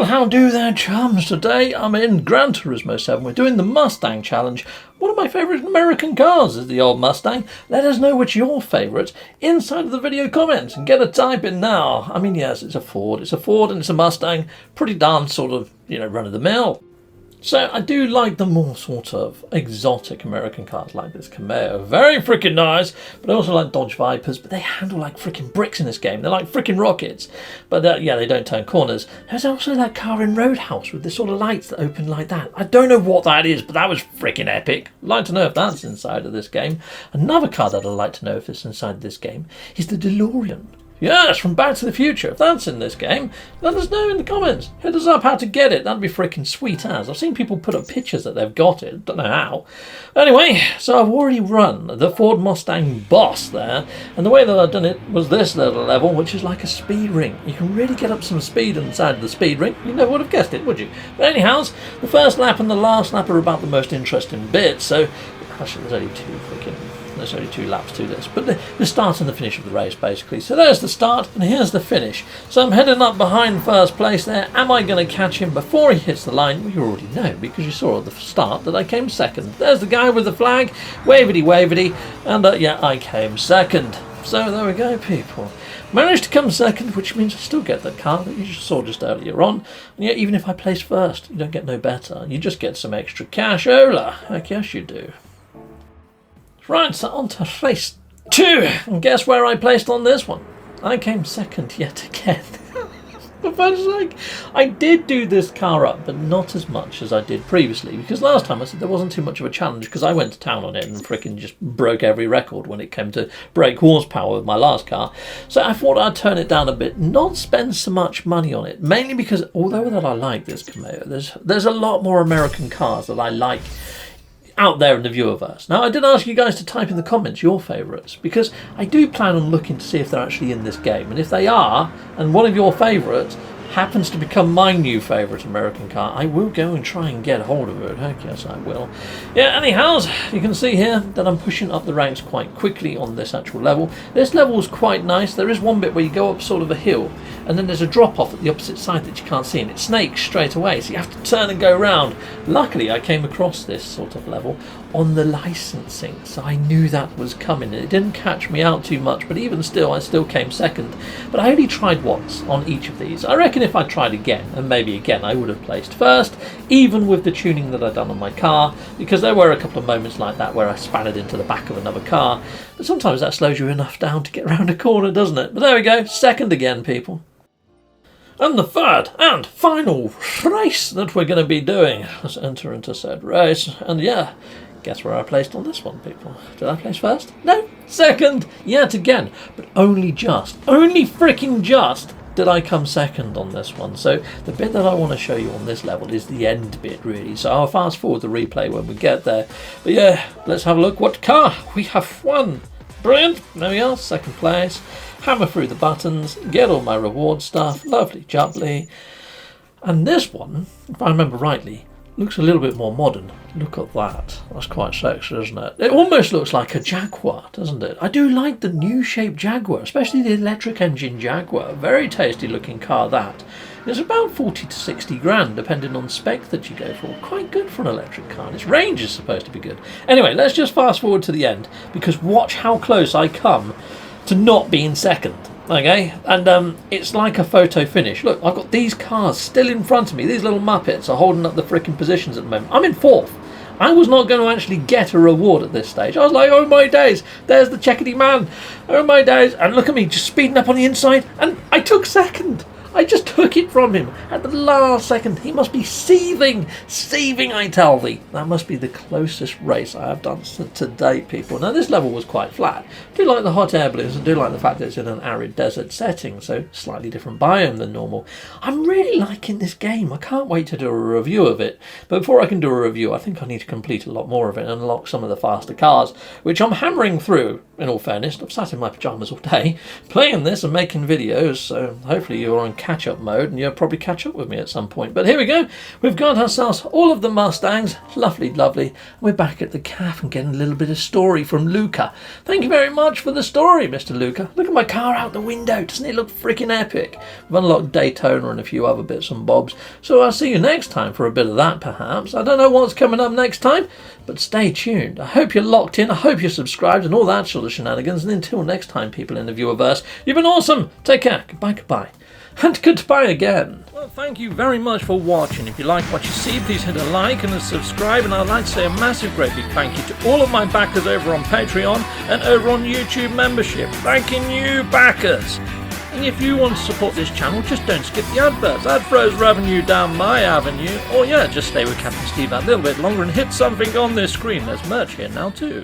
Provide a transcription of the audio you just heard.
Well, how do there, chums? Today I'm in Gran Turismo 7. We're doing the Mustang challenge. One of my favourite American cars is the old Mustang. Let us know which your favourite inside of the video comments and get a type in now. I mean, yes, it's a Ford. It's a Ford and it's a Mustang. Pretty darn sort of, run-of-the-mill. So I do like the more sort of exotic American cars like this Camaro. Very freaking nice. But I also like Dodge Vipers, but they handle like freaking bricks in this game. They're like freaking rockets. But yeah, they don't turn corners. There's also that car in Roadhouse with the sort of lights that open like that. I don't know what that is, but that was freaking epic. I'd like to know if that's inside of this game. Another car that I'd like to know if it's inside this game is the DeLorean. Yes, from Back to the Future. If that's in this game, let us know in the comments. Hit us up how to get it. That'd be freaking sweet as. I've seen people put up pictures that they've got it. Don't know how. Anyway, so I've already run the Ford Mustang Boss there. And the way that I've done it was this little level, which is like a speed ring. You can really get up some speed inside the speed ring. You never would have guessed it, would you? But anyhow, the first lap and the last lap are about the most interesting bits. So, actually, there's only two laps to this, but the start and the finish of the race basically. So there's the start and here's the finish. So I'm heading up behind first place there. Am I going to catch him before he hits the line? Well, you already know because you saw at the start that I came second. There's the guy with the flag, wavity wavity, and yeah, I came second. So there we go, people. Managed to come second, which means I still get the car that you saw just earlier on. And yet, even if I place first, you don't get no better. You just get some extra cashola. Heck yes, you do. Right, so on to race 2. And guess where I placed on this one? I came second yet again. For fuck's sake. I did do this car up, but not as much as I did previously. Because last time I said there wasn't too much of a challenge because I went to town on it and frickin' just broke every record when it came to brake horsepower with my last car. So I thought I'd turn it down a bit, not spend so much money on it. Mainly because although that I like this Camaro, there's a lot more American cars that I like out there in the viewerverse. Now, I did ask you guys to type in the comments your favourites, because I do plan on looking to see if they're actually in this game. And if they are, and one of your favourites happens to become my new favourite American car, I will go and try and get hold of it. Heck yes, I will. Yeah, anyhow, you can see here that I'm pushing up the ranks quite quickly on this actual level. This level is quite nice. There is one bit where you go up sort of a hill, and then there's a drop off at the opposite side that you can't see, and it snakes straight away, so you have to turn and go round. Luckily, I came across this sort of level on the licensing, so I knew that was coming. It didn't catch me out too much, but even still, I still came second. But I only tried once on each of these. I reckon if I tried again, and maybe again, I would have placed first, even with the tuning that I'd done on my car, because there were a couple of moments like that where I spanned into the back of another car. But sometimes that slows you enough down to get around a corner, doesn't it? But there we go, second again, people. And the third and final race that we're going to be doing. Let's enter into said race. And yeah, guess where I placed on this one, people? Did I place first? No, second yet again. But only freaking just did I come second on this one. So the bit that I want to show you on this level is the end bit, really. So I'll fast forward the replay when we get there. But yeah, let's have a look what car we have won. Brilliant. There we are, second place. Hammer through the buttons, get all my reward stuff, lovely jubbly. And this one, if I remember rightly, looks a little bit more modern. Look at that. That's quite sexy, isn't it? It almost looks like a Jaguar, doesn't it? I do like the new shape Jaguar, especially the electric engine Jaguar. Very tasty looking car, that. It's about 40 to 60 grand, depending on spec that you go for. Quite good for an electric car. And its range is supposed to be good. Anyway, let's just fast forward to the end, because watch how close I come to not being second, okay? And it's like a photo finish. Look, I've got these cars still in front of me. These little muppets are holding up the freaking positions at the moment. I'm in fourth. I was not going to actually get a reward at this stage. I was like, oh my days, there's the checkety man. Oh my days. And look at me, just speeding up on the inside. And I took second. I just took it from him at the last second. He must be seething, I tell thee. That must be the closest race I have done to date, people. Now, this level was quite flat. I do like the hot air balloons. I do like the fact that it's in an arid desert setting, so slightly different biome than normal. I'm really liking this game. I can't wait to do a review of it. But before I can do a review, I think I need to complete a lot more of it and unlock some of the faster cars, which I'm hammering through, in all fairness. I've sat in my pyjamas all day, playing this and making videos, so hopefully you're on catch-up mode, and you'll probably catch up with me at some point. But here we go. We've got ourselves all of the Mustangs. Lovely, lovely. We're back at the cafe and getting a little bit of story from Luca. Thank you very much for the story, Mr. Luca. Look at my car out the window. Doesn't it look freaking epic? We've unlocked Daytona and a few other bits and bobs. So I'll see you next time for a bit of that, perhaps. I don't know what's coming up next time, but stay tuned. I hope you're locked in. I hope you're subscribed and all that sort of shenanigans. And until next time, people in the viewerverse, you've been awesome. Take care. Goodbye, goodbye. And goodbye again. Well, thank you very much for watching. If you like what you see, please hit a like and a subscribe. And I'd like to say a massive, great big thank you to all of my backers over on Patreon and over on YouTube membership. Thanking you, backers. And if you want to support this channel, just don't skip the adverts. That throws revenue down my avenue. Or yeah, just stay with Captain Steve that little bit longer and hit something on this screen. There's merch here now too.